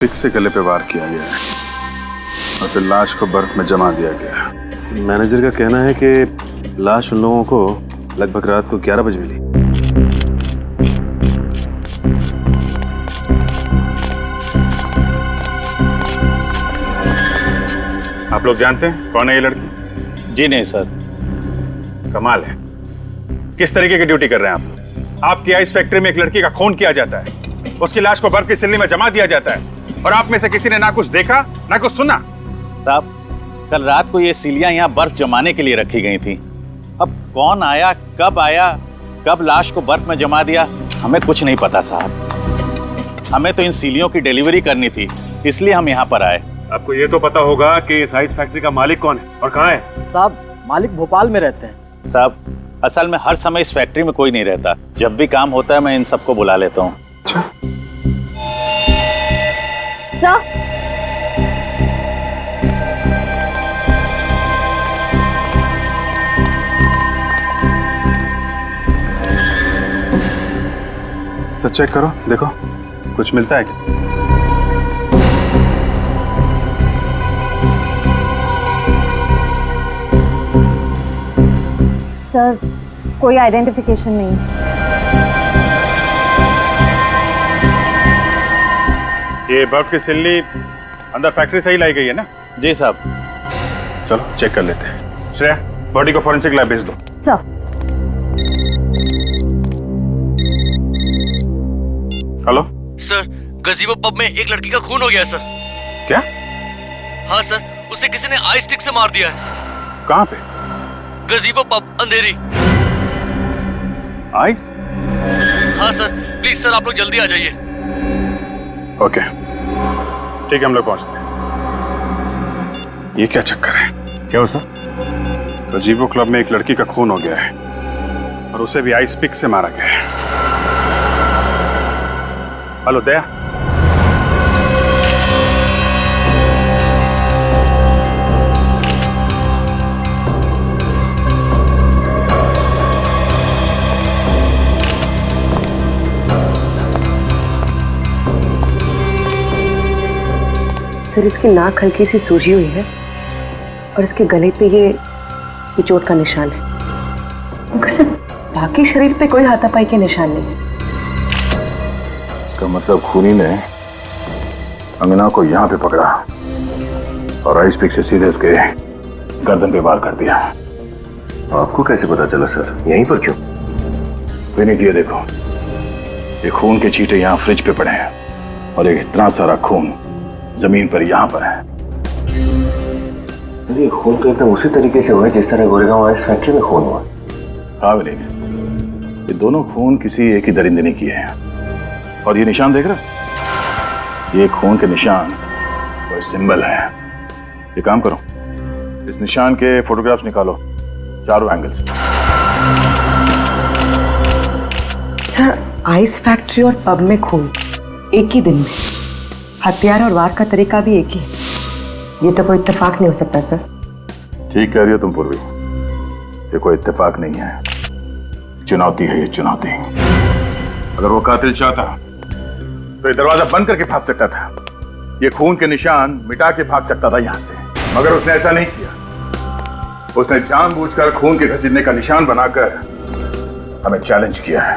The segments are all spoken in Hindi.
पिक से गले पे वार किया गया है और फिर लाश को बर्फ में जमा दिया गया। मैनेजर का कहना है कि लाश उन लोगों को लगभग रात को 11 बजे मिली। आप लोग जानते हैं कौन है ये लड़की? जी नहीं सर। कमाल है, किस तरीके की ड्यूटी कर रहे हैं आप? आपकी आइस फैक्ट्री में एक लड़की का खून किया जाता है, उसकी लाश को बर्फ की सिल्ली में जमा दिया जाता है और आप में से किसी ने ना कुछ देखा ना कुछ सुना। साहब, कल रात को ये सिलियां यहाँ बर्फ जमाने के लिए रखी गई थी। अब कौन आया, कब लाश को बर्फ में जमा दिया, हमें कुछ नहीं पता साहब। हमें तो इन सिलियों की डिलीवरी करनी थी, इसलिए हम यहाँ पर आए। आपको ये तो पता होगा कि इस आइस फैक्ट्री का मालिक कौन है और कहाँ है? साहब, मालिक भोपाल में रहते हैं। साहब, असल में हर समय इस फैक्ट्री में कोई नहीं रहता। जब भी काम होता है मैं इन सबको बुला लेता हूँ। तो चेक करो, देखो कुछ मिलता है क्या? सर, कोई आइडेंटिफिकेशन नहीं। ये बर्फ की सिल्ली अंदर फैक्ट्री से ही लाई गई है ना? जी साहब। चलो चेक कर लेते हैं। श्रेया, बॉडी को फॉरेंसिक लैब भेज दो। सर। हेलो सर, गजीबो पब में एक लड़की का खून हो गया है सर। क्या? हाँ सर, उसे किसी ने आइस स्टिक से मार दिया है। कहाँ पे? गजीबो पब, अंधेरी। आइस? हाँ सर, प्लीज सर आप लोग जल्दी आ जाइए। ओके ठीक है, हम लोग पहुंचते हैं। ये क्या चक्कर है? क्या हो सर? गजीबो क्लब में एक लड़की का खून हो गया है और उसे भी आइस पिक से मारा गया है। हेलो दया, सर, इसकी नाक हल्की सी सूजी हुई है और इसके गले पे ये चोट का निशान है, मगर सर बाकी शरीर पे कोई हाथापाई के निशान नहीं है। इसका मतलब खूनी ने अंगना को यहाँ पे पकड़ा और आइस पिक से सीधे इसके गर्दन पे वार कर दिया। आपको कैसे पता चला सर? यहीं पर क्यों? विनीत, ये देखो, ये खून के छींटे यहाँ फ्रिज पे पड़े हैं और एक इतना सारा खून जमीन पर यहाँ पर है। ये खून तो एकदम उसी तरीके से हुआ है जिस तरह गोरेगांव आइस फैक्ट्री में खून हुआ। हाँ विनीत, ये दोनों खून किसी एक ही दरिंदे ने किए हैं। और ये निशान देख रहे? ये खून के निशान और सिंबल है। ये काम करो, इस निशान के फोटोग्राफ्स निकालो चारों एंगल से। सर, आइस फैक्ट्री और पब में खून एक ही दिन में, हथियार और वार का तरीका भी एक ही। ये तो कोई इत्तेफाक नहीं हो सकता सर। ठीक कह रही हो तुम पूर्वी, ये कोई इत्तेफाक नहीं है, चुनौती है ये चुनौती। अगर वो कातिल चाहता तो ये दरवाजा बंद करके भाग सकता था, ये खून के निशान मिटा के भाग सकता था यहाँ से, मगर उसने ऐसा नहीं किया। उसने जानबूझकर खून के घसीटने का निशान बनाकर हमें चैलेंज किया है।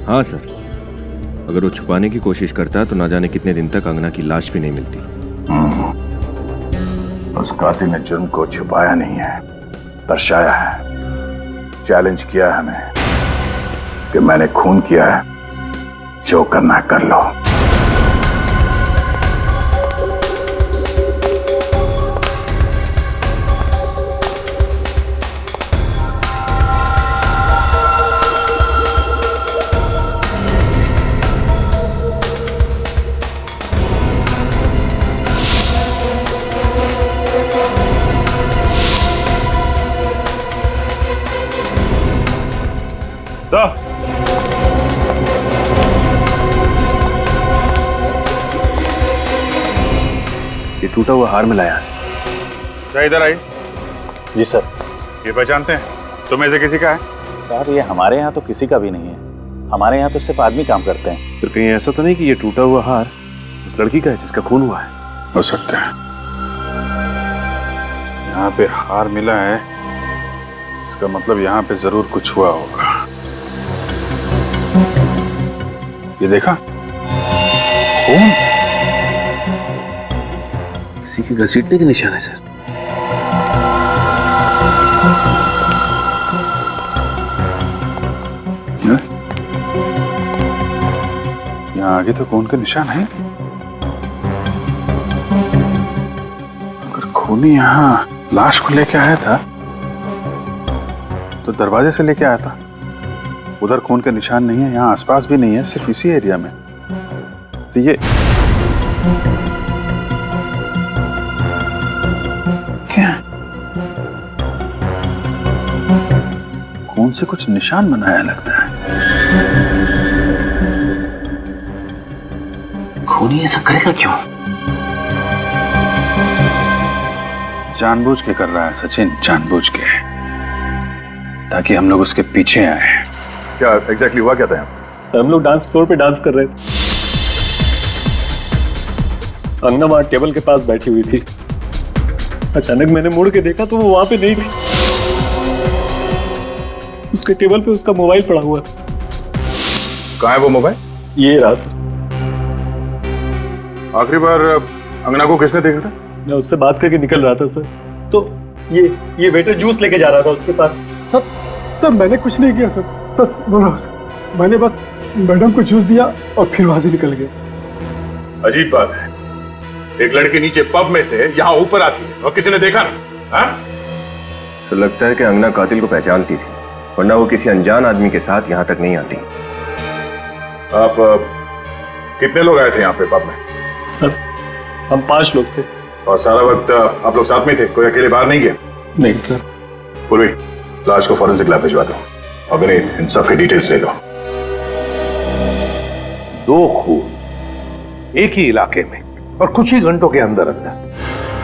हाँ सर, अगर वो छुपाने की कोशिश करता तो ना जाने कितने दिन तक अंगना की लाश भी नहीं मिलती। उस कातिल ने जुर्म को छुपाया नहीं है, दर्शाया है। चैलेंज किया है हमें कि मैंने खून किया है, जो करना है कर लो। ये टूटा हुआ हार मिला यहाँ से। क्या इधर आई? जी सर। ये पहचानते हैं? तुम्हें से किसी का है? सर, ये हमारे यहाँ तो किसी का भी नहीं है। हमारे यहाँ तो सिर्फ आदमी काम करते हैं। फिर कहीं ऐसा तो नहीं कि ये टूटा हुआ हार उस लड़की का है जिसका खून हुआ है। हो सकता है। यहाँ पे हार मिला है, इसका मतलब यहाँ पे जरूर कुछ हुआ होगा। ये देखा, खून किसी के घसीटने के निशान है सर। यहाँ आगे तो खून के निशान है। अगर खूनी यहाँ लाश को लेके आया था तो दरवाजे से लेके आया था। उधर खून के निशान नहीं है, यहाँ आसपास भी नहीं है, सिर्फ इसी एरिया में। तो ये क्या? खून से कुछ निशान बनाया लगता है। खूनी ऐसा करेगा क्यों? जानबूझ के कर रहा है सचिन, जानबूझ के, ताकि हम लोग उसके पीछे आए। क्या एग्जैक्टली हुआ क्या था? सर हम लोग डांस फ्लोर पे डांस कर रहे थे। अंगना वहां टेबल के पास बैठी हुई थी। अचानक मैंने मुड़ के देखा तो वो वहां पे नहीं थी। उसके टेबल पे उसका मोबाइल पड़ा हुआ था। कहाँ है वो मोबाइल? ये रहा सर। आखिरी बार अंगना को किसने देखा था? मैं उससे बात करके निकल रहा था सर, तो ये वेटर जूस लेके जा रहा था उसके पास। सर मैंने कुछ नहीं किया सर, सच बोल रहा हूं सर। मैंने बस मैडम को जूस दिया और फिर वहां से निकल गया। अजीब बात है, एक लड़की नीचे पब में से यहाँ ऊपर आती है और किसी ने देखा ना? हाँ? तो लगता है कि अंगना कातिल को पहचानती थी, वरना वो किसी अनजान आदमी के साथ यहाँ तक नहीं आती। आप कितने लोग आए थे यहाँ पे पब में? सर हम 5 लोग थे। और सारा वक्त आप लोग साथ में थे, कोई अकेले बाहर नहीं गया? नहीं सर। पूर्वी, लाश को फॉरेंसिक लैब भिजवा दो और विनीत, इन सब की डिटेल्स ले लो। 2 खून एक ही इलाके में और कुछ ही घंटों के अंदर अंदर,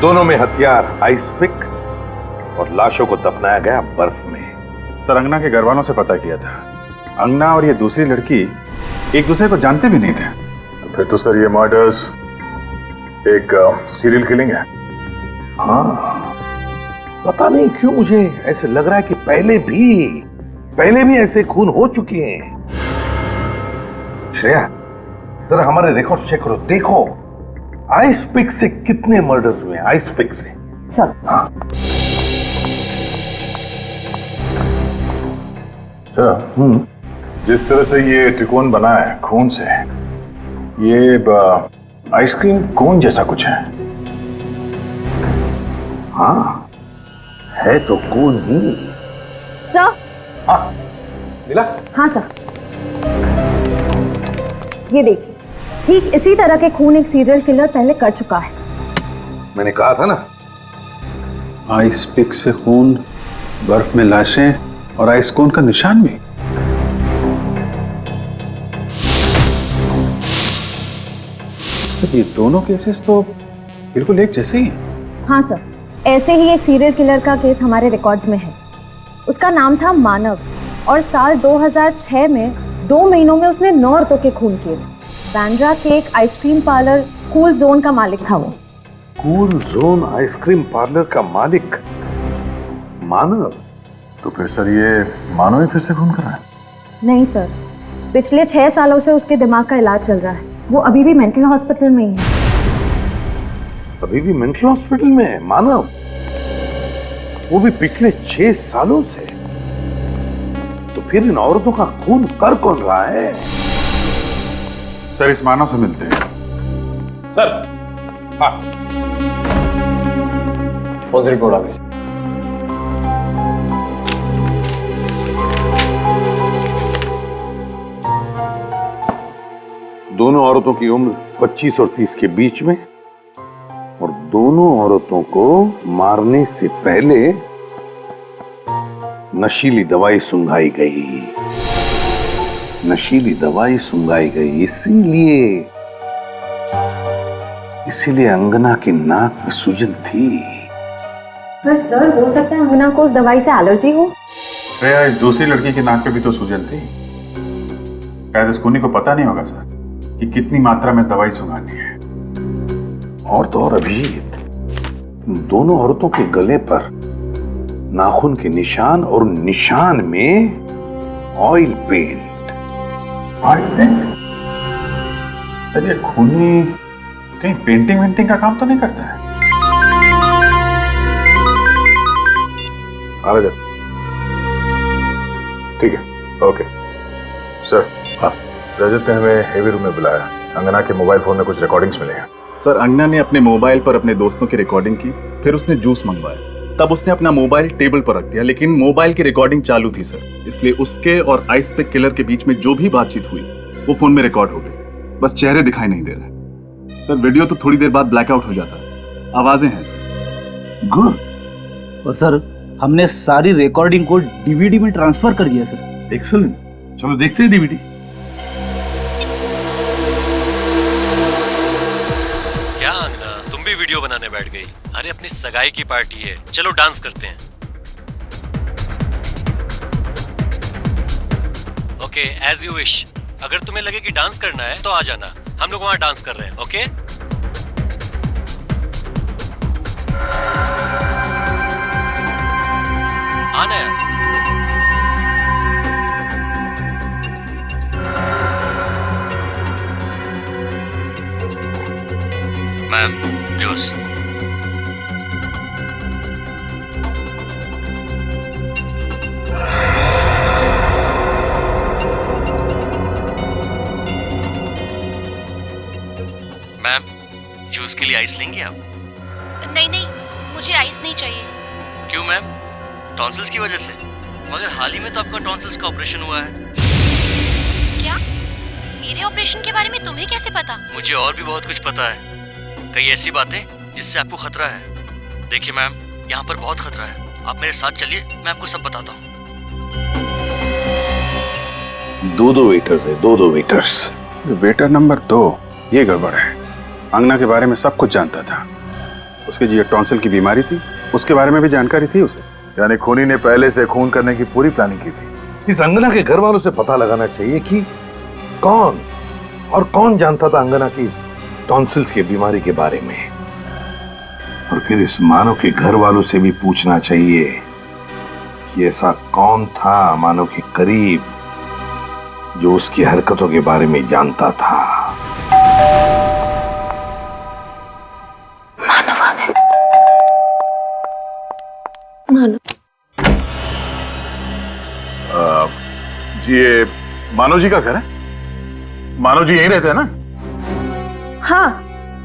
दोनों में हथियार आइस पिक और लाशों को दफनाया गया बर्फ में। सर अंगना के घर वालों से पता किया था, अंगना और ये दूसरी लड़की एक दूसरे को जानते भी नहीं थे। तो फिर तो सर ये मर्डर्स एक सीरियल किलिंग है। हाँ, पता नहीं क्यों मुझे ऐसे लग रहा है कि पहले भी ऐसे खून हो चुके हैं। श्रेया, जरा हमारे रिकॉर्ड चेक करो, देखो आइस पिक से कितने मर्डर्स हुए हैं। आइस पिक से सर। हाँ सर, जिस तरह से ये त्रिकोण बना है खून से, ये आइसक्रीम कोन जैसा कुछ है। हाँ, है तो खून ही। सर। हाँ मिला? हाँ सर, ये देखिए, ठीक इसी तरह के खून एक सीरियल किलर पहले कर चुका है। मैंने कहा था ना। आइस पिक से खून, बर्फ में लाशें और आइस कोन का निशान भी। ये दोनों केसेस तो बिल्कुल एक जैसे ही हैं। हाँ सर, ऐसे ही एक सीरियल किलर का केस हमारे रिकॉर्ड्स में है। उसका नाम था मानव और साल 2006 में 2 महीनों में उसने 9 औरतों के खून किए। बांद्रा के एक आइसक्रीम पार्लर कूल जोन का मालिक था वो। कूल जोन आइसक्रीम पार्लर का मालिक मानव? तो फिर सर ये मानव ही फिर से खून कर रहा है? नहीं सर, पिछले 6 सालों से उसके दिमाग का इलाज चल रहा है। वो अभी भी मेंटल हॉस्पिटल में ही है। अभी भी मेंटल हॉस्पिटल में है मानव? वो भी पिछले 6 सालों से? तो फिर इन औरतों का खून कर कौन रहा है? सर इस मानव से मिलते हैं। सर। हाँ, कौन सी रिपोर्ट आ गई? दोनों औरतों की उम्र 25 और 30 के बीच में, और दोनों औरतों को मारने से पहले नशीली दवाई सुंघाई गई। नशीली दवाई सुंघाई गई इसीलिए अंगना की नाक में सूजन थी। पर सर, हो सकता है अंगना को उस दवाई से एलर्जी हो। श्रेया, इस दूसरी लड़की की नाक पे भी तो सूजन थी। शायद इस खूनी को पता नहीं होगा सर कि कितनी मात्रा में दवाई सुंघानी है। और तो और अभिजीत, दोनों औरतों के गले पर नाखून के निशान और निशान में ऑयल पेंट। अरे खूनी कहीं पेंटिंग वेंटिंग का काम तो नहीं करता है? आ जा। ठीक है, ओके सर। हाँ, रजत ने हमें हेवी रूम में बुलाया। अंगना के मोबाइल फोन में कुछ रिकॉर्डिंग्स मिले हैं। सर, अंगना ने अपने मोबाइल पर अपने दोस्तों की रिकॉर्डिंग की, फिर उसने जूस मंगवाया। तब उसने अपना मोबाइल टेबल पर रख दिया, लेकिन मोबाइल की रिकॉर्डिंग चालू थी सर, इसलिए उसके और आइस पिक किलर के बीच में जो भी बातचीत हुई वो फोन में रिकॉर्ड हो गई। बस चेहरे दिखाई नहीं दे रहे सर। वीडियो तो थोड़ी देर बाद ब्लैकआउट हो जाता, आवाजें हैं सर। गुड। और सर, हमने सारी रिकॉर्डिंग को डीवीडी में ट्रांसफर कर दिया सर। एक्सीलेंट, चलो देखते हैं डीवीडी। क्या अंगना, तुम भी वीडियो बनाने बैठ गई? अरे अपनी सगाई की पार्टी है, चलो डांस करते हैं। Okay, as you wish. अगर तुम्हें लगे कि डांस करना है तो आ जाना, हम लोग वहां डांस कर रहे हैं। ओके आना यार। Ma'am, juice. मैम, जूस के लिए आइस लेंगे आप? नहीं नहीं, मुझे आइस नहीं चाहिए। क्यों मैम? टॉन्सिल्स की वजह से? मगर हाल ही में तो आपका टॉन्सिल्स का ऑपरेशन हुआ है। क्या? मेरे ऑपरेशन के बारे में तुम्हें कैसे पता? मुझे और भी बहुत कुछ पता है, कई ऐसी बातें जिससे आपको खतरा है। देखिए मैम, यहाँ पर बहुत खतरा है, आप मेरे साथ चलिए, मैं आपको सब बताता हूँ। दो वेटर्स है, दो वेटर्स। वेटर नंबर 2, ये गड़बड़ है। अंगना के बारे में सब कुछ जानता था। उसके जी टॉन्सिल की बीमारी थी, उसके बारे में भी जानकारी थी उसे। यानी खूनी ने पहले से खून करने की पूरी प्लानिंग की थी। इस अंगना के घर वालों से पता लगाना चाहिए कि कौन जानता था अंगना की इस टॉन्सिल्स की बीमारी के बारे में। और फिर इस मानव के घर वालों से भी पूछना चाहिए कि ऐसा कौन था मानव के करीब जो उसकी हरकतों के बारे में जानता था। मानव आ गए। मानव जी, ये मानव जी का घर है? मानव जी यहीं रहते हैं ना? हाँ,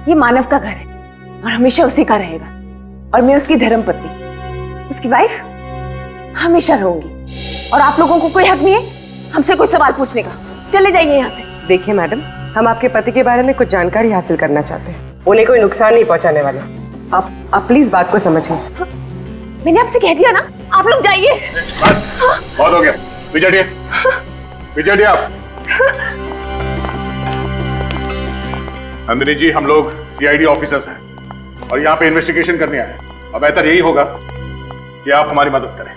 ये मानव का घर है और हमेशा उसी का रहेगा। और मैं उसकी धर्मपत्नी, उसकी वाइफ हमेशा रहूंगी। और आप लोगों को कोई हक नहीं है हमसे कोई सवाल पूछने का। चले जाइए यहाँ से। देखिए मैडम, हम आपके पति के बारे में कुछ जानकारी हासिल करना चाहते हैं। उन्हें कोई नुकसान नहीं पहुंचाने वाले। आप प्लीज बात को समझिए। हाँ, मैंने आपसे कह दिया ना, आप लोग जाइए। बहुत हो गया, विजय आप। नंदिनी जी, हम लोग सीआईडी ऑफिसर्स हैं और यहाँ पे इन्वेस्टिगेशन करने आए हैं। अब बेहतर यही होगा कि आप हमारी मदद करें।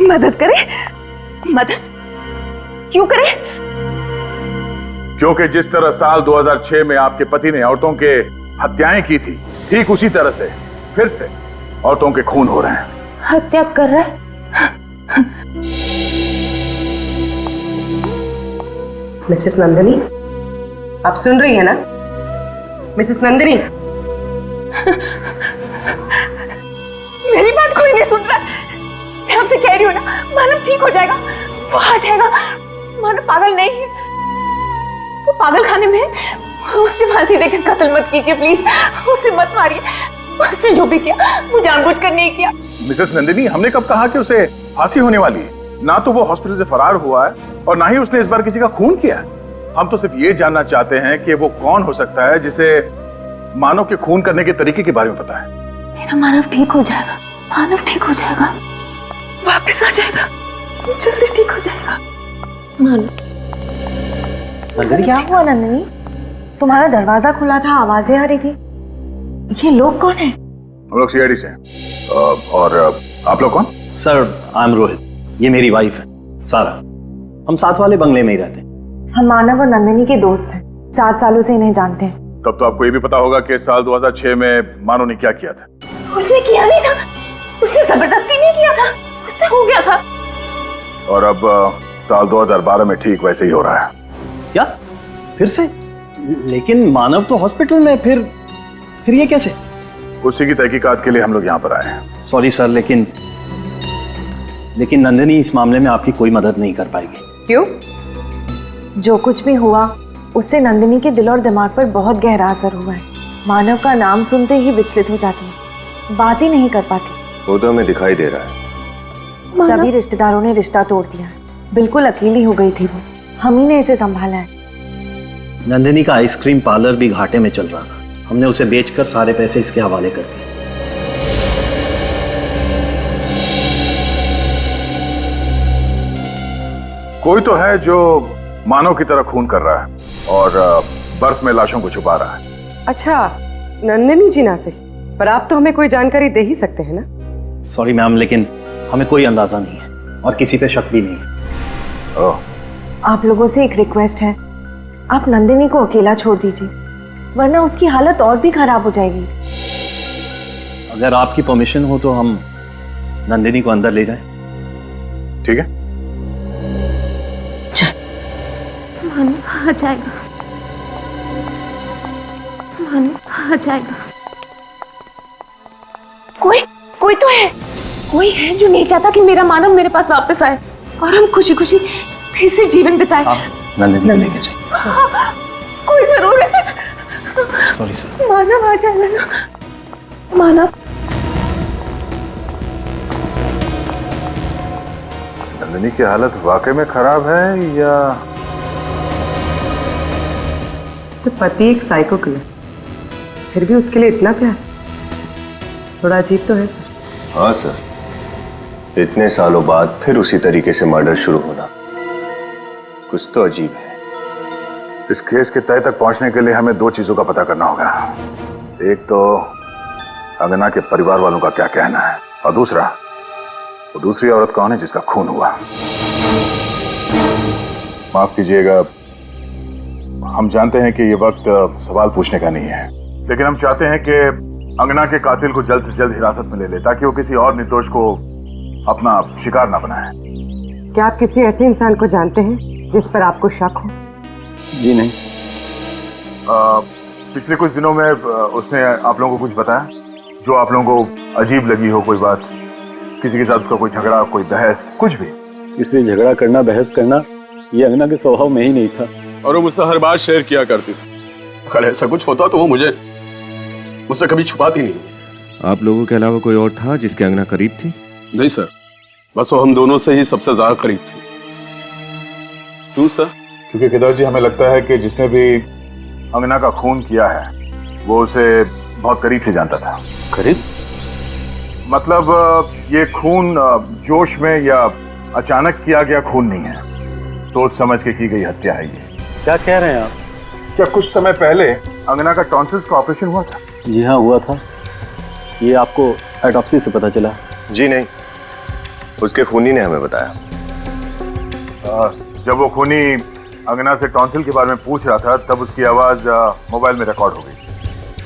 मदद करें? मदद क्यों करें? क्योंकि जिस तरह साल 2006 में आपके पति ने औरतों के हत्याएं की थी, ठीक उसी तरह से फिर से औरतों के खून हो रहे हैं। हत्या कर रहा है? मिसेस नंदिनी, आप सुन रही है ना? मिसेस नंदिनी, मेरी बात कोई नहीं सुन रहा। मैं आपसे कह रही हूँ ना, मानव ठीक हो जाएगा, वो आ जाएगा। मानव पागल नहीं है, वो पागल खाने में है। उसे फांसी देकर कत्ल मत कीजिए प्लीज, उसे मत मारिए। उसने जो भी किया वो जानबूझकर नहीं किया। मिसेस नंदिनी, हमने कब कहा कि उसे फांसी होने वाली है? ना तो वो हॉस्पिटल से फरार हुआ है और ना ही उसने इस बार किसी का खून किया है। हम तो सिर्फ ये जानना चाहते हैं कि वो कौन हो सकता है जिसे मानव के खून करने के तरीके के बारे में पता है। मेरा मानव ठीक हो जाएगा, मानव ठीक हो जाएगा, वापस आ जाएगा, जल्दी ठीक हो जाएगा। मानव। क्या हुआ नंदिनी? तुम्हारा दरवाजा खुला था, आवाजें आ रही थी। ये लोग कौन है? हम लोग सीआईडी से हैं। और आप लोग कौन? सर, आई एम रोहित, ये मेरी वाइफ है सारा। हम साथ वाले बंगले में ही रहते हैं। हम मानव और नंदिनी के दोस्त हैं, 7 सालों से इन्हें जानते हैं। तब तो आपको ये भी पता होगा कि साल 2006 में मानो ने क्या किया था। उसने किया नहीं था, उसने जबरदस्ती नहीं किया था, उससे हो गया था। और अब साल 2012 में ठीक वैसे ही हो रहा है। क्या फिर से? लेकिन मानव तो हॉस्पिटल में, फिर ये कैसे? उसी की तहकीकात के लिए हम लोग यहाँ पर आए हैं। सॉरी सर, लेकिन नंदिनी इस मामले में आपकी कोई मदद नहीं कर पाएगी। क्यों? जो कुछ भी हुआ उससे नंदिनी के दिल और दिमाग पर बहुत गहरा असर हुआ है। मानव का नाम सुनते ही विचलित हो जाती है, बात ही नहीं कर पाती। वो तो हमें दिखाई दे रहा है। सभी रिश्तेदारों ने रिश्ता तोड़ दिया है। बिल्कुल अकेली हो गई थी वो, हम ही ने इसे संभाला है। नंदिनी का आइसक्रीम पार्लर भी घाटे में चल रहा था, हमने उसे बेचकर सारे पैसे इसके हवाले कर दिए। कोई तो है जो मानव की तरह खून कर रहा है और बर्फ में लाशों को छुपा रहा है। अच्छा, नंदिनी जी ना सही, पर आप तो हमें कोई जानकारी दे ही सकते हैं ना। सॉरी मैम, लेकिन हमें कोई अंदाजा नहीं है और किसी पे शक भी नहीं है। आप लोगों से एक रिक्वेस्ट है, आप नंदिनी को अकेला छोड़ दीजिए, वरना उसकी हालत और भी खराब हो जाएगी। अगर आपकी परमिशन हो तो हम नंदिनी को अंदर ले जाएं। ठीक है। मानव आ जाएगा, मानव आ जाएगा। कोई तो है, कोई है जो नहीं चाहता कि मेरा मानव मेरे पास वापस आए और हम खुशी खुशी फिर से जीवन बिताएं। नंदिनी को लेके जाइए। कोई जरूर है। Sorry sir. मानव आ जाएगा ना, मानव। नंदिनी की हालत वाकई में खराब है या पति एक साइको किलर, फिर भी उसके लिए इतना प्यार, थोड़ा अजीब तो है सर। हाँ सर, इतने सालों बाद फिर उसी तरीके से मर्डर शुरू होना, कुछ तो अजीब है। इस केस के तय तक पहुंचने के लिए हमें दो चीजों का पता करना होगा। एक तो अंगना के परिवार वालों का क्या कहना है, और दूसरा वो दूसरी औरत कौन है जिसका खून हुआ। माफ कीजिएगा, हम जानते हैं कि ये वक्त सवाल पूछने का नहीं है, लेकिन हम चाहते हैं कि अंगना के कातिल को जल्द से जल्द हिरासत में ले ले, ताकि वो किसी और निर्दोष को अपना शिकार ना बनाए। क्या आप किसी ऐसे इंसान को जानते हैं जिस पर आपको शक हो? जी नहीं। पिछले कुछ दिनों में उसने आप लोगों को कुछ बताया जो आप लोगों को अजीब लगी हो? कोई बात, किसी के साथ उसका कोई झगड़ा, कोई बहस, कुछ भी? इससे झगड़ा करना, बहस करना ये अंगना के स्वभाव में ही नहीं था, और वो मुझसे हर बात शेयर किया करती थी। अगर ऐसा कुछ होता तो वो मुझसे कभी छुपाती नहीं। आप लोगों के अलावा कोई और था जिसके अंगना करीब थी? नहीं सर, बस वो हम दोनों से ही सबसे ज्यादा करीब थी। क्यों सर? क्योंकि केदार जी, हमें लगता है कि जिसने भी अंगना का खून किया है वो उसे बहुत करीब से जानता था। करीब मतलब ये खून जोश में या अचानक किया गया खून नहीं है, सोच समझ के की गई हत्या है ये। क्या कह रहे हैं आप? क्या कुछ समय पहले अंगना का टॉन्सिल्स का ऑपरेशन हुआ था? जी हाँ, हुआ था। ये आपको ऑटोप्सी से पता चला? जी नहीं, उसके खूनी ने हमें बताया। जब वो खूनी अंगना से टॉन्सिल के बारे में पूछ रहा था तब उसकी आवाज मोबाइल में रिकॉर्ड हो गई।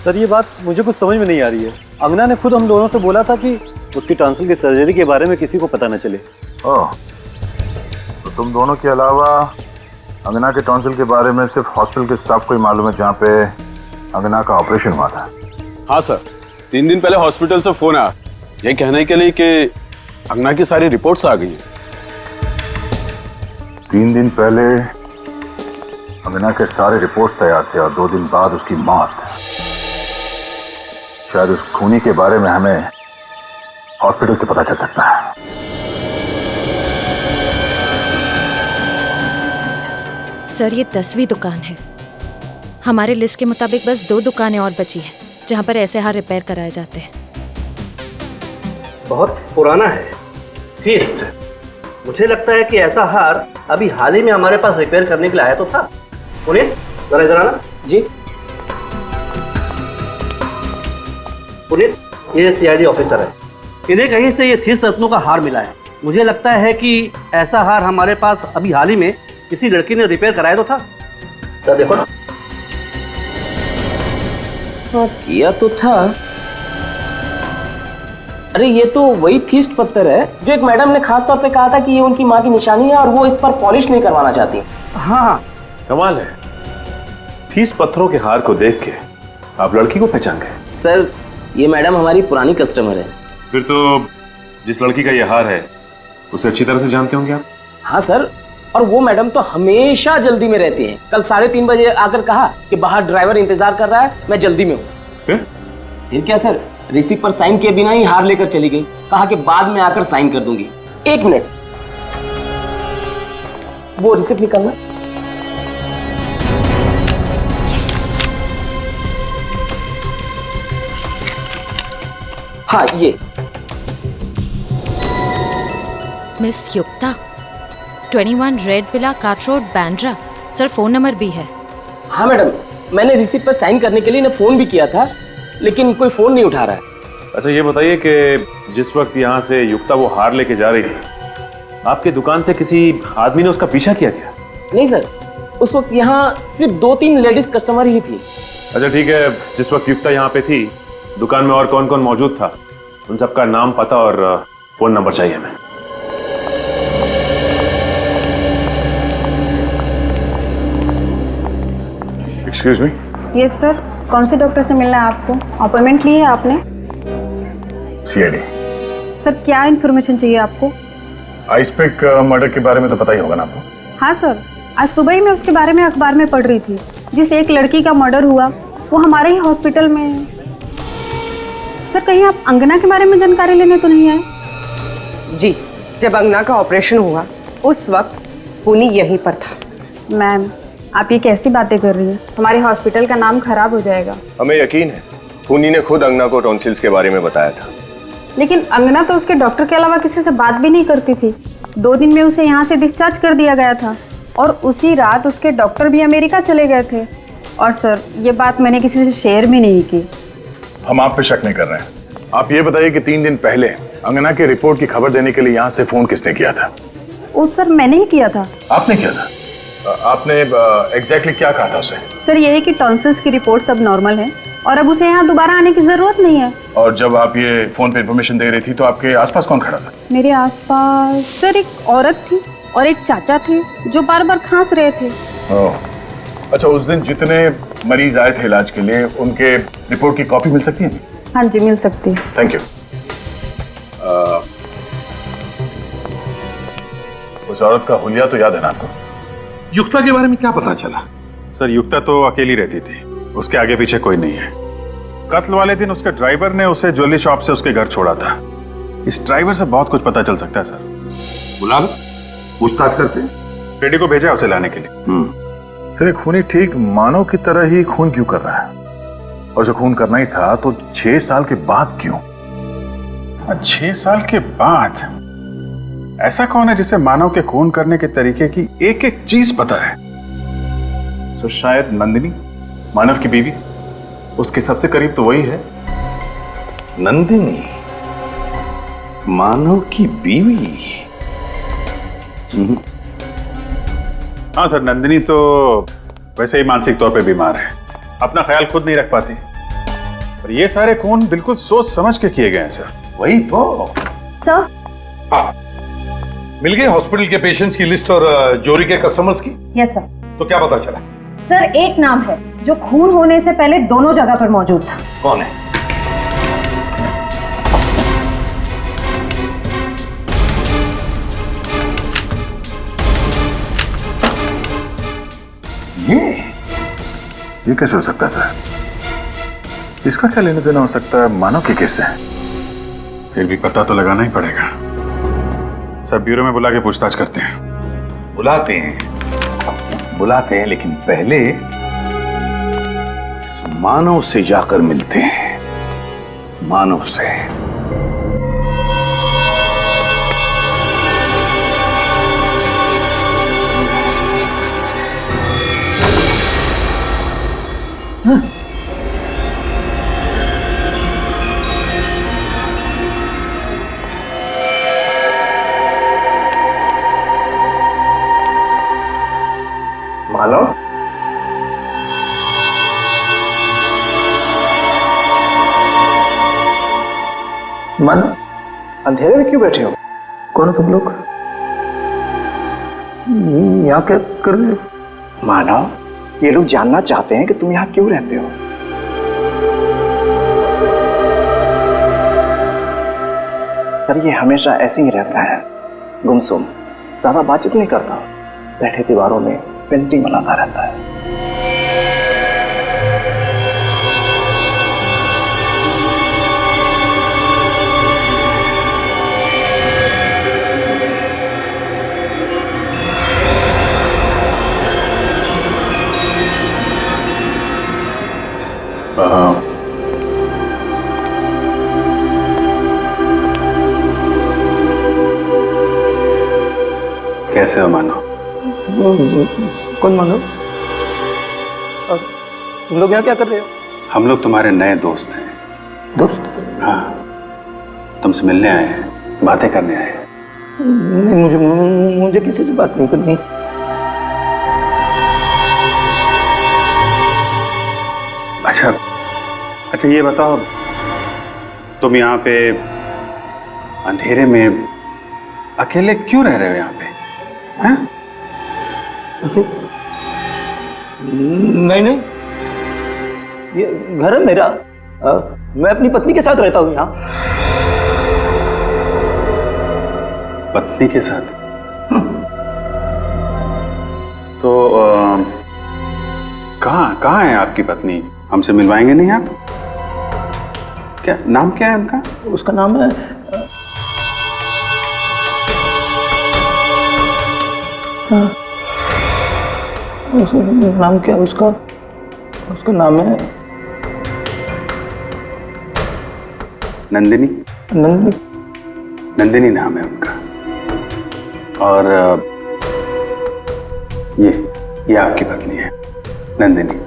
सर, ये बात मुझे कुछ समझ में नहीं आ रही है। अंगना ने खुद हम दोनों से बोला था कि उसकी टॉन्सिल की सर्जरी के बारे में किसी को पता न चले। ओह, तो तुम दोनों के अलावा अंगना के टॉन्सिल के बारे में सिर्फ हॉस्पिटल के स्टाफ को ही मालूम है जहाँ पे अंगना का ऑपरेशन हुआ था? हाँ सर, 3 दिन पहले हॉस्पिटल से फोन आया ये कहने के लिए कि अंगना की सारी रिपोर्ट्स आ गई हैं। 3 दिन पहले अंगना के सारे रिपोर्ट्स तैयार थे और 2 दिन बाद उसकी मौत। शायद उस खूनी के बारे में हमें हॉस्पिटल से पता चल सकता है। सर, ये 10वीं दुकान है। हमारे लिस्ट के मुताबिक बस 2 दुकानें और बची हैं जहां पर ऐसे हार रिपेयर कराए जाते हैं। बहुत पुराना है फीस्ट। मुझे लगता है कि ऐसा हार अभी हाल ही में हमारे पास रिपेयर करने के लिए आया तो था। पुनीत, जरा इधर आना। जी पुनीत, ये सीआईडी ऑफिसर है। इन्हें कहीं से ये 30 रत्नों का हार मिला है। मुझे लगता है कि ऐसा हार हमारे पास अभी हाल ही में किसी लड़की ने रिपेयर कराया तो था। सर देखो ना। हाँ किया तो था। अरे ये तो वही थीस्ट पत्थर है जो एक मैडम ने खास तौर पे कहा था कि ये उनकी माँ की निशानी है और वो इस पर पॉलिश नहीं करवाना चाहती। हाँ कमाल है, 30 पत्थरों के हार को देख के आप लड़की को पहचान गए। सर ये मैडम हमारी पुरानी कस्टमर है। फिर तो जिस लड़की का ये हार है उसे अच्छी तरह से जानते होंगे आप। हाँ सर, और वो मैडम तो हमेशा जल्दी में रहती हैं। कल 3:30 बजे आकर कहा कि बाहर ड्राइवर इंतजार कर रहा है, मैं जल्दी में हूँ। फिर क्या सर, रिसिप्ट पर साइन किए बिना ही हार लेकर चली गई। कहा कि बाद में आकर साइन कर दूंगी। 1 मिनट, वो रिसिप्ट निकालना। हाँ ये मिस युक्ता, 21 रेड विला काट road Bandra. Sir phone number भी है। हाँ मैडम, मैंने रिसिप्ट पर साइन करने के लिए इन्हें फोन भी किया था, लेकिन कोई फोन नहीं उठा रहा है। अच्छा ये बताइए कि जिस वक्त यहाँ से युक्ता वो हार लेके जा रही थी, आपके दुकान से किसी आदमी ने उसका पीछा किया क्या? नहीं सर, उस वक्त यहाँ सिर्फ 2-3 लेडीज कस्टमर ही थी। अच्छा ठीक है, जिस वक्त युक्ता यहाँ पे थी दुकान में और कौन कौन मौजूद था, उन सबका नाम, पता और फोन नंबर चाहिए हमें। Excuse me. यस सर, कौन से डॉक्टर से मिलना है आपको? अपॉइंटमेंट ली है आपने? सीआईडी। सर क्या इन्फॉर्मेशन चाहिए आपको? आइसपिक मर्डर के बारे में तो पता ही होगा ना आपको। हाँ सर, आज सुबह ही मैं उसके बारे में अखबार में पढ़ रही थी। जिस एक लड़की का मर्डर हुआ वो हमारे ही हॉस्पिटल में है। सर कहीं आप अंगना के बारे में जानकारी लेने तो नहीं आए? जी, जब अंगना का ऑपरेशन हुआ उस वक्त पुनी यहीं पर था। मैम आप ये कैसी बातें कर रही हैं? हमारे हॉस्पिटल का नाम खराब हो जाएगा। हमें यकीन है, पुनी ने खुद अंगना को टॉन्सिल्स के बारे में बताया था। लेकिन अंगना तो उसके डॉक्टर के अलावा किसी से बात भी नहीं करती थी। 2 दिन में उसे यहाँ से डिस्चार्ज कर दिया गया था और उसी रात उसके डॉक्टर भी अमेरिका चले गए थे। और सर ये बात मैंने किसी से शेयर भी नहीं की। हम आप पे शक नहीं कर रहे हैं। आप ये बताइए कि 3 दिन पहले अंगना के रिपोर्ट की खबर देने के लिए यहाँ से फोन किसने किया था? वो सर मैंने ही किया था। आपने किया था? आपने एग्जैक्टली क्या कहा था उसे? सर यही कि टॉन्सिल्स की रिपोर्ट सब नॉर्मल है और अब उसे यहाँ दोबारा आने की जरूरत नहीं है। और जब आप ये फोन पे इन्फॉर्मेशन दे रही थी तो आपके आसपास कौन खड़ा था? मेरे आसपास सर एक औरत थी और एक चाचा थे जो बार बार खांस रहे थे। अच्छा, उस दिन जितने मरीज आए थे इलाज के लिए उनके रिपोर्ट की कॉपी मिल सकती है? हाँ जी मिल सकती है। Thank you. उस औरत का हुलिया तो याद है ना आपको? युक्ता के बारे में क्या पता चला? सर युक्ता तो अकेली रहती थी, उसके आगे पीछे कोई नहीं है। कत्ल वाले दिन उसके ड्राइवर ने उसे ज्वेलरी शॉप से उसके घर छोड़ा था। इस ड्राइवर से बहुत कुछ पता चल सकता है सर। बुला लो, पूछताछ करते हैं। बेटी को भेजा उसे लाने के लिए। सर खूनी ठीक मानव की तरह ही खून क्यों कर रहा है? और जो खून करना ही था तो 6 साल के बाद क्यों? 6 साल के बाद? ऐसा कौन है जिसे मानव के खून करने के तरीके की एक एक चीज पता है? तो शायद नंदिनी, मानव की बीवी। उसके सबसे करीब तो वही है। नंदिनी मानव की बीवी? हाँ सर, नंदिनी तो वैसे ही मानसिक तौर पे बीमार है, अपना ख्याल खुद नहीं रख पाती। और ये सारे खून बिल्कुल सोच समझ के किए गए हैं सर। वही तो सर। हाँ, मिल गए हॉस्पिटल के पेशेंट्स की लिस्ट और जोरी के कस्टमर्स की? Yes sir. तो क्या पता चला? सर एक नाम है जो खून होने से पहले दोनों जगह पर मौजूद था। कौन है? ये कैसे हो सकता है सर? इसका क्या लेना देना हो सकता है मानव के केस से? फिर भी पता तो लगाना ही पड़ेगा सर। ब्यूरो में बुला के पूछताछ करते हैं। बुलाते हैं, लेकिन पहले इस मानव से जाकर मिलते हैं। मानव से। मानव, मानो, अंधेरे में क्यों बैठे हो? कौन हो तुम लोग? यहाँ क्या कर रहे हो? मानो, ये लोग जानना चाहते हैं कि तुम यहाँ क्यों रहते हो। सर, ये हमेशा ऐसे ही रहता है, गुमसुम, ज्यादा बातचीत नहीं करता, बैठे दीवारों में पेंटिंग बनाता रहता है। कैसे हो मानो? कौन मानो? तुम लोग यहाँ क्या कर रहे हो? हम लोग तुम्हारे नए दोस्त हैं। दोस्त? हाँ, तुमसे मिलने आए हैं, बातें करने आए हैं। नहीं, मुझे किसी से बात नहीं करनी। अच्छा ये बताओ, तुम यहाँ पे अंधेरे में अकेले क्यों रह रहे हो यहाँ पे? हाँ? नहीं, ये घर है मेरा। मैं अपनी पत्नी के साथ रहता हूँ यहाँ। पत्नी के साथ? तो कहाँ है आपकी पत्नी? हमसे मिलवाएंगे नहीं आप? क्या नाम क्या है उनका? उसका नाम है नाम क्या उसका? उसका नाम है नंदिनी। नंदिनी? नंदिनी नाम है उनका। और ये आपकी पत्नी है, नंदिनी।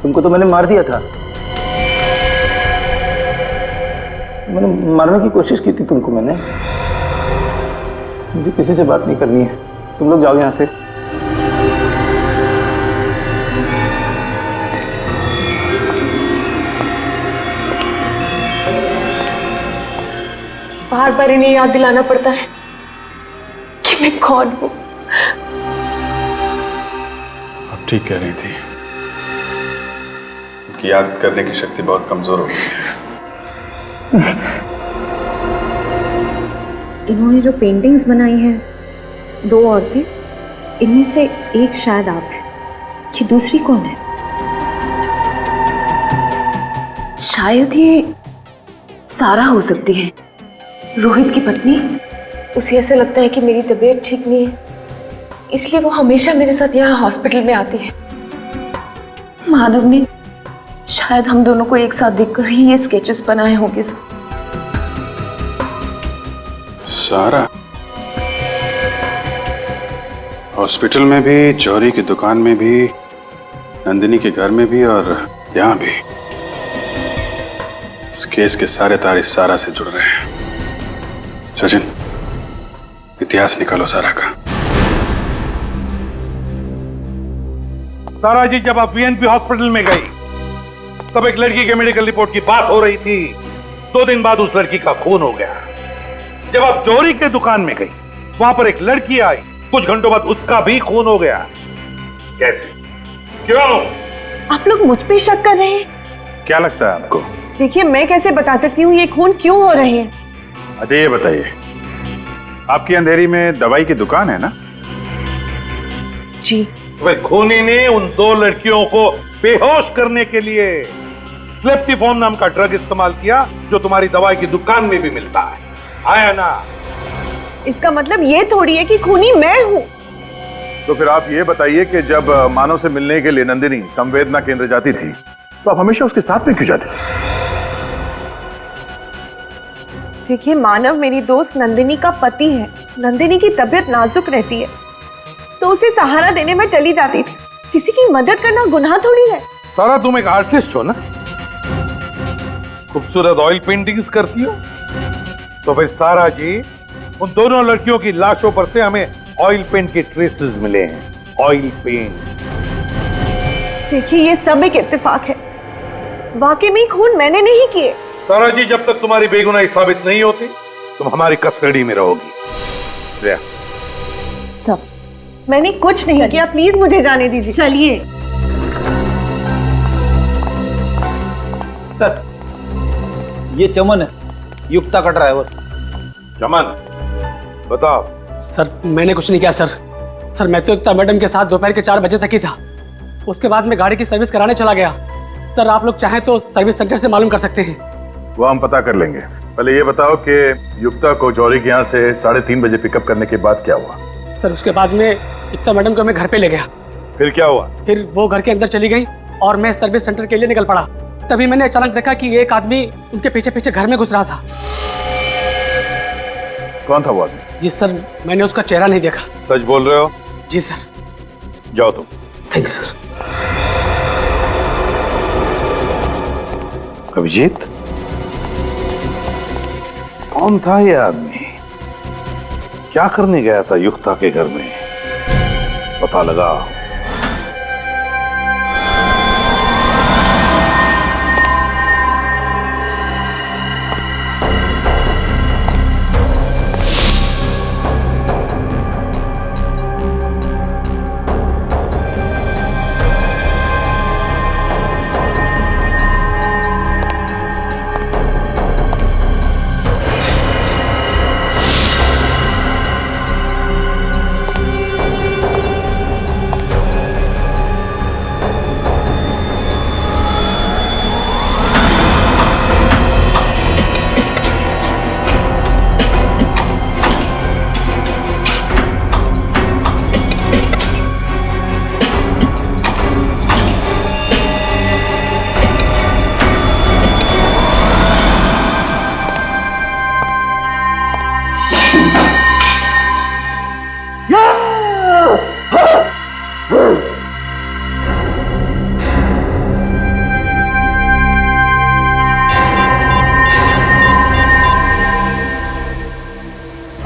तुमको तो मैंने मार दिया था। मैंने मारने की कोशिश की थी तुमको। मैंने मुझे किसी से बात नहीं करनी है, तुम लोग जाओ यहाँ से। बार बार इन्हें याद दिलाना पड़ता है कि मैं कौन हूं। अब ठीक कह रही थी कि याद करने की शक्ति बहुत कमजोर हो गई है। इन्होंने जो पेंटिंग्स बनाई हैं, 2 औरतें, इनमें से एक शायद आप हैं। जी, दूसरी कौन है? शायद ये सारा हो सकती है, रोहित की पत्नी। उसे ऐसा लगता है कि मेरी तबीयत ठीक नहीं है, इसलिए वो हमेशा मेरे साथ यहाँ हॉस्पिटल में आती है। मानव ने शायद हम दोनों को एक साथ देखकर ही ये स्केचेस बनाए होंगे। सारा हॉस्पिटल में भी, जौहरी की दुकान में भी, नंदिनी के घर में भी और यहाँ भी। इस केस के सारे तार इस सारा से जुड़ रहे हैं। सचिन, इतिहास निकालो सारा का। सारा जी, जब आप बीएनपी हॉस्पिटल में गई तब एक लड़की के मेडिकल रिपोर्ट की बात हो रही थी। 2 दिन बाद उस लड़की का खून हो गया। जब आप जौहरी के दुकान में गई, वहां पर एक लड़की आई, कुछ घंटों बाद उसका भी खून हो गया। कैसे? क्यों? आप लोग मुझ पे शक कर रहे हैं? क्या लगता है आपको? देखिए, मैं कैसे बता सकती हूँ ये खून क्यों हो रहे हैं। अच्छा ये बताइए, आपकी अंधेरी में दवाई की दुकान है ना? जी। वह खूनी ने उन 2 लड़कियों को बेहोश करने के लिए स्लेप्टिफॉर्म नाम का ड्रग इस्तेमाल किया, जो तुम्हारी दवाई की दुकान में भी मिलता है। आया ना? इसका मतलब ये थोड़ी है कि खूनी मैं हूँ। तो फिर आप ये बताइए कि जब मानव से मिलने के लिए नंदिनी संवेदना केंद्र जाती थी, तो आप हमेशा उसके साथ में क्यों जाते थे? देखिए, मानव मेरी दोस्त नंदिनी का पति है। नंदिनी की तबीयत नाजुक रहती है, तो उसे सहारा देने में चली जाती थी। किसी की मदद करना गुनाह थोड़ी है। सारा, तुम एक आर्टिस्ट हो ना? खूबसूरत ऑयल पेंटिंग्स करती हो। तो फिर सारा जी, उन दोनों लड़कियों की लाशों पर से हमें ऑयल पेंट के ट्रेसेस मिले हैं। Oil paint. देखिए, ये सब एक इत्तेफाक है। वाकई में खून मैंने नहीं किए। सारा जी, जब तक तुम्हारी बेगुनाही साबित नहीं होती तुम हमारी कस्टडी में रहोगी। श्रेया, सब मैंने कुछ नहीं किया, प्लीज मुझे जाने दीजिए। चलिए। सर, ये चमन है, युक्ता का ड्राइवर। चमन, बताओ। सर मैंने कुछ नहीं किया सर। सर मैं तो युक्ता मैडम के साथ दोपहर के 4 बजे तक ही था। उसके बाद मैं गाड़ी की सर्विस कराने चला गया। सर आप लोग चाहें तो सर्विस सेंटर से मालूम कर सकते हैं। वो हम पता कर लेंगे। पहले ये बताओ कि युक्ता को जौहरी के यहाँ से 3:30 बजे पिकअप करने के बाद क्या हुआ? सर उसके बाद में युक्ता मैडम को मैं घर पे ले गया। फिर क्या हुआ? फिर वो घर के अंदर चली गई और मैं सर्विस सेंटर के लिए निकल पड़ा। तभी मैंने अचानक देखा कि एक आदमी उनके पीछे पीछे घर में घुस रहा था। कौन था वो आदमी? जी सर, मैंने उसका चेहरा नहीं देखा। सच बोल रहे हो? जी सर। जाओ तुम। Thank you sir. अभिजीत, कौन था ये आदमी? क्या करने गया था युक्ता के घर में? पता लगा।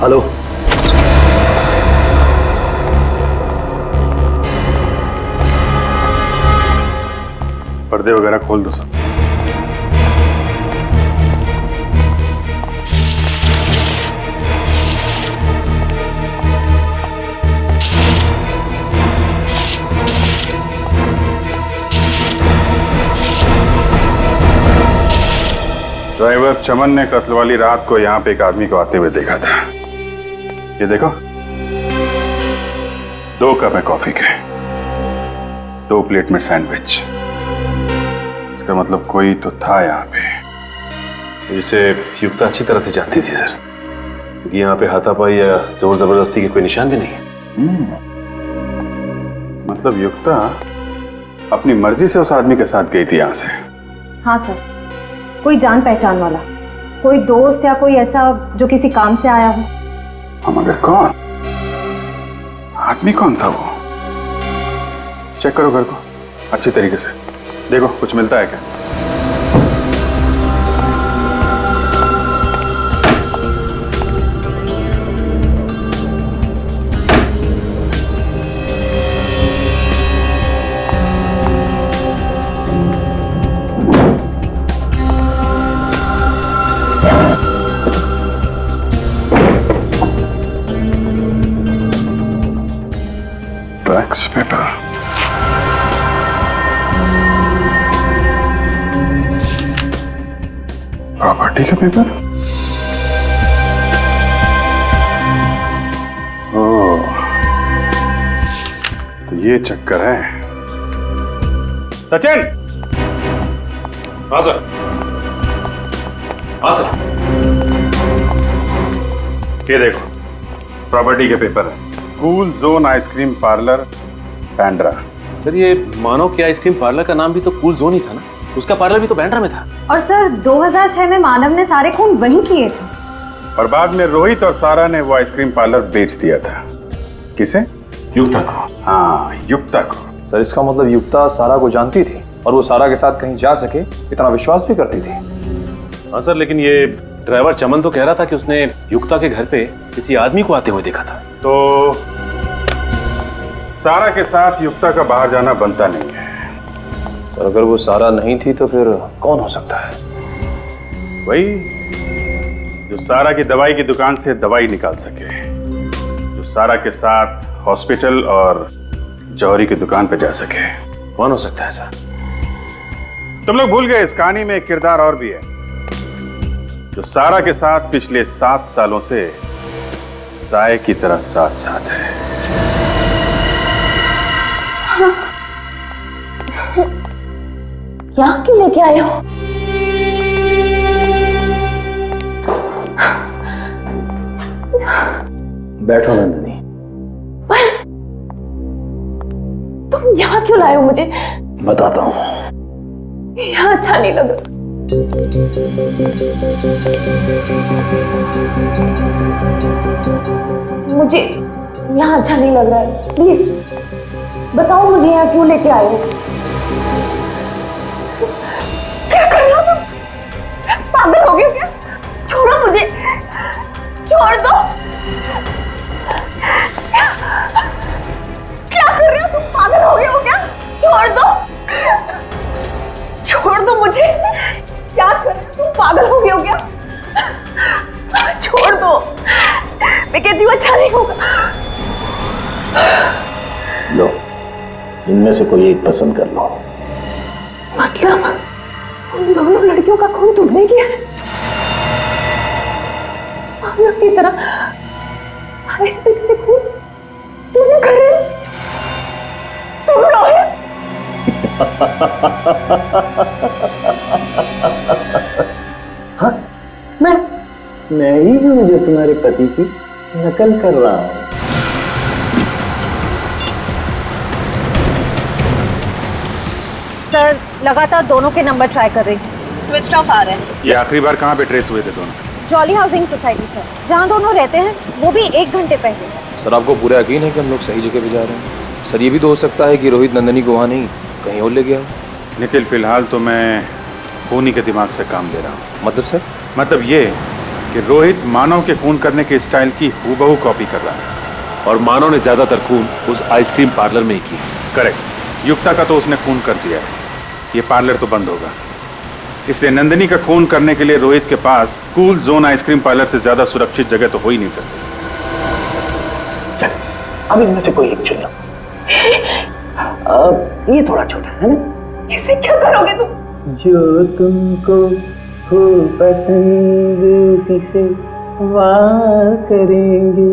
हेलो, पर्दे वगैरह खोल दो सब। ड्राइवर चमन ने कत्ल वाली रात को यहाँ पे एक आदमी को आते हुए देखा था। ये देखो, 2 कप है कॉफी के, 2 प्लेट में सैंडविच। इसका मतलब कोई तो था यहाँ पे। जिसे युक्ता अच्छी तरह से जानती थी सर, क्योंकि यहाँ पे हाथापाई या जोर जबरदस्ती के कोई निशान भी नहीं है। मतलब युक्ता अपनी मर्जी से उस आदमी के साथ गई थी यहाँ से? हाँ सर, कोई जान पहचान वाला, कोई दोस्त या कोई ऐसा जो किसी काम से आया हो। हम मगर कौन? आदमी कौन था वो? चेक करो घर को अच्छी तरीके से, देखो कुछ मिलता है क्या। टैक्स पेपर, प्रॉपर्टी का पेपर। ओह, तो ये चक्कर है। सचिन। हाँ सर। हाँ सर। ये देखो, प्रॉपर्टी के पेपर है। Cool zone ice cream parlour, Bandra. Sir ये मानव के आइसक्रीम पार्लर का नाम भी तो कूल जोन ही था ना, उसका पार्लर भी तो बैंड्रा में था। और सर 2006 में मानव ने सारे खून वहीं किए थे। और बाद में रोहित और सारा ने वो आइसक्रीम पार्लर बेच दिया था। किसे? युक्ता को। हाँ, युक्ता को। सर इसका मतलब युक्ता सारा को जानती थी और वो सारा के साथ कहीं जा सके इतना विश्वास भी करती थी। हाँ सर, लेकिन ये ड्राइवर चमन तो कह रहा था कि उसने युक्ता के घर पे किसी आदमी को आते हुए देखा था। तो सारा के साथ युक्ता का बाहर जाना बनता नहीं है। और अगर वो सारा नहीं थी तो फिर कौन हो सकता है? वही जो सारा की दवाई की दुकान से दवाई निकाल सके, जो सारा के साथ हॉस्पिटल और जौहरी की दुकान पे जा सके। कौन हो सकता है सर? तुम लोग भूल गए इस कहानी में एक किरदार और भी है जो सारा के साथ पिछले 7 सालों से साए की तरह साथ साथ है। यहाँ क्यों लेके आए हो? बैठो नंदिनी। पर तुम यहाँ क्यों लाए हो मुझे? बताता हूँ। यहाँ अच्छा नहीं लगा। मुझे यहाँ अच्छा नहीं लग रहा है। प्लीज बताओ मुझे यहाँ क्यों लेके आए हो? क्या कर रहे हो तुम? पागल हो गए क्या? छोड़ो मुझे, छोड़ दो। क्या कर रहे हो तुम? पागल हो गए हो क्या? छोड़ दो, छोड़ दो मुझे। क्या कर रहे हो तुम? पागल हो गए हो क्या? छोड़ दो, मैं कहती हूँ अच्छा नहीं होगा। लो, इनमें से कोई एक पसंद कर लो। मतलब उन दोनों लड़कियों का खून तुमने किया है? पागल की तरह आइसपिक से खून तुमने करे? तुम रोहित? हाँ, मैं ही हूँ जो तुम्हारे पति की नकल कर रहा हूँ। सर लगातार दोनों के नंबर ट्राई कर रही हूँ, स्विच ऑफ आ रहे हैं। ये आखिरी बार कहाँ पे ट्रेस हुए थे दोनों? जॉली हाउसिंग सोसाइटी सर, जहाँ दोनों रहते हैं, वो भी 1 घंटे पहले। सर आपको पूरा यकीन है कि हम लोग सही जगह पे जा रहे हैं? सर ये भी तो हो सकता है कि रोहित नंदिनी को वहाँ नहीं कहीं और ले गया। निखिल, फिलहाल तो मैं खूनी के दिमाग से काम दे रहा हूँ। मतलब सर? मतलब ये कि रोहित मानव के खून करने के स्टाइल की हूबहू कॉपी कर रहा है। और मानव ने ज्यादातर खून उस आइसक्रीम पार्लर में ही किया। करेक्ट। युक्ता का तो उसने खून कर दिया है, ये पार्लर तो बंद होगा। इसलिए नंदिनी का खून करने के लिए रोहित के पास कूल जोन आइसक्रीम पार्लर से ज्यादा सुरक्षित जगह तो हो ही नहीं सकती। चल, अब इनमें से कोई एक चुन लो। ये थोड़ा छोटा है ना? इसे क्या करोगे तुम? जो तुमको हो पसंद उसी से वार करेंगे।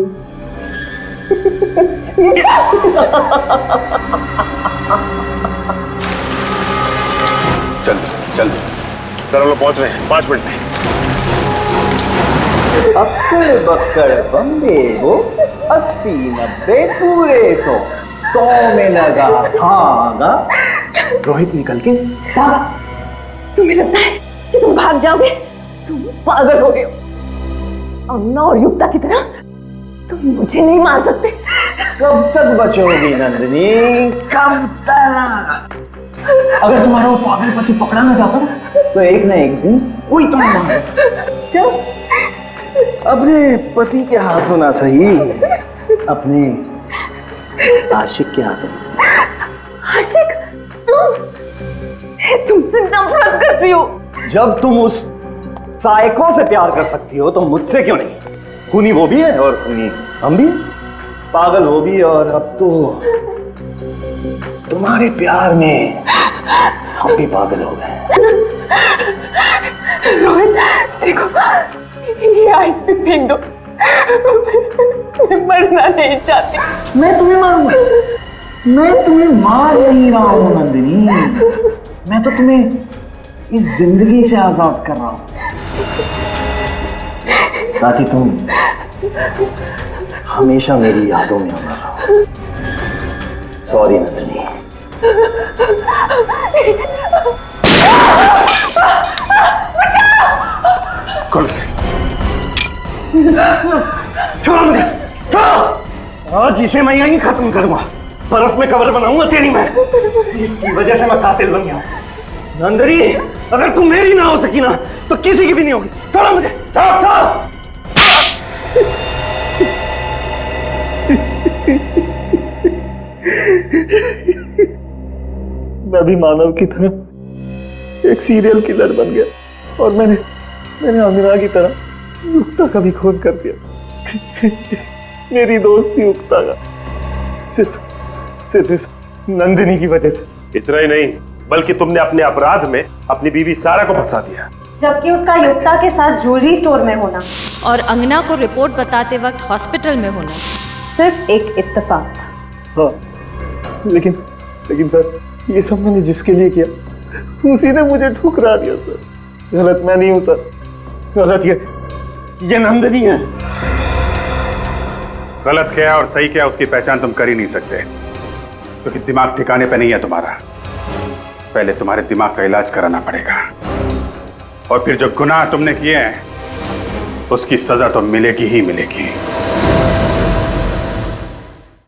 चल चल सर, हम लोग पहुंच रहे हैं 5 मिनट में। अक्कड़ बक्कड़ बम्बे हो, 80 90 पूरे 100 में लगा धागा। रोहित निकल के भागा। तुम्हें लगता है कि तुम भाग जाओगे? तुम पागल हो गए हो। अन्ना और युक्ता की तरह तुम मुझे नहीं मार सकते। कब तक बचोगी नंदिनी? कब तक? अगर तुम्हारा वो पागल पति पकड़ा ना जाता ना, तो एक ना एक दिन कोई तो मारे। क्या? अपने पति के हाथों ना सही, अपने आशिक के हाथों। आशिक? तुमसे नफरत करती हो। जब तुम उस साइको से प्यार कर सकती हो तो मुझसे क्यों नहीं? खूनी वो भी है और खूनी हम भी, पागल वो भी, और अब तो तुम्हारे प्यार में हम भी पागल हो गए। रोहित देखो, ये आइस पे फेंक दो। मैं मरना नहीं चाहती। मैं तुम्हें मारूंगा? मैं तुम्हें मार नहीं रहा हूं नंदिनी, मैं तो तुम्हें इस जिंदगी से आजाद कर रहा हूं ताकि तुम हमेशा मेरी यादों में अमर रहो। सॉरी नंदिनी। छोड़ो मुझे, छोड़ो। आज इसे मैं यहीं खत्म करूंगा, बर्फ में कब्र बनाऊंगा तेरी मैं। इसकी वजह से मैं कातिल बन गया। नंदिनी, अगर तुम मेरी ना हो सकी ना तो किसी की भी नहीं होगी। छोड़ो मुझे, छोड़ो, छोड़ो। मैं भी मानव की तरह एक सीरियल किलर बन गया और मैंने अंगना की तरह युक्ता का भी खून कर दिया। मेरी दोस्ती युक्ता का सिर्फ इस नंदिनी की वजह से। इतना ही नहीं बल्कि तुमने अपने अपराध में अपनी बीवी सारा को फंसा दिया, जबकि उसका युक्ता के साथ ज्वेलरी स्टोर में होना और अंगना को रिपोर्ट बताते वक्त हॉस्पिटल में होना सिर्फ एक इत्तेफाक था। हाँ, लेकिन सर ये सब मैंने जिसके लिए किया उसी ने मुझे ठुकरा दिया सर। गलत मैं नहीं हूं सर, गलत ये नंदिनी है। गलत क्या और सही क्या उसकी पहचान तुम कर ही नहीं सकते, क्योंकि दिमाग ठिकाने पे नहीं है तुम्हारा। पहले तुम्हारे दिमाग का इलाज कराना पड़ेगा और फिर जो गुनाह तुमने किए हैं उसकी सजा तो मिलेगी ही मिलेगी।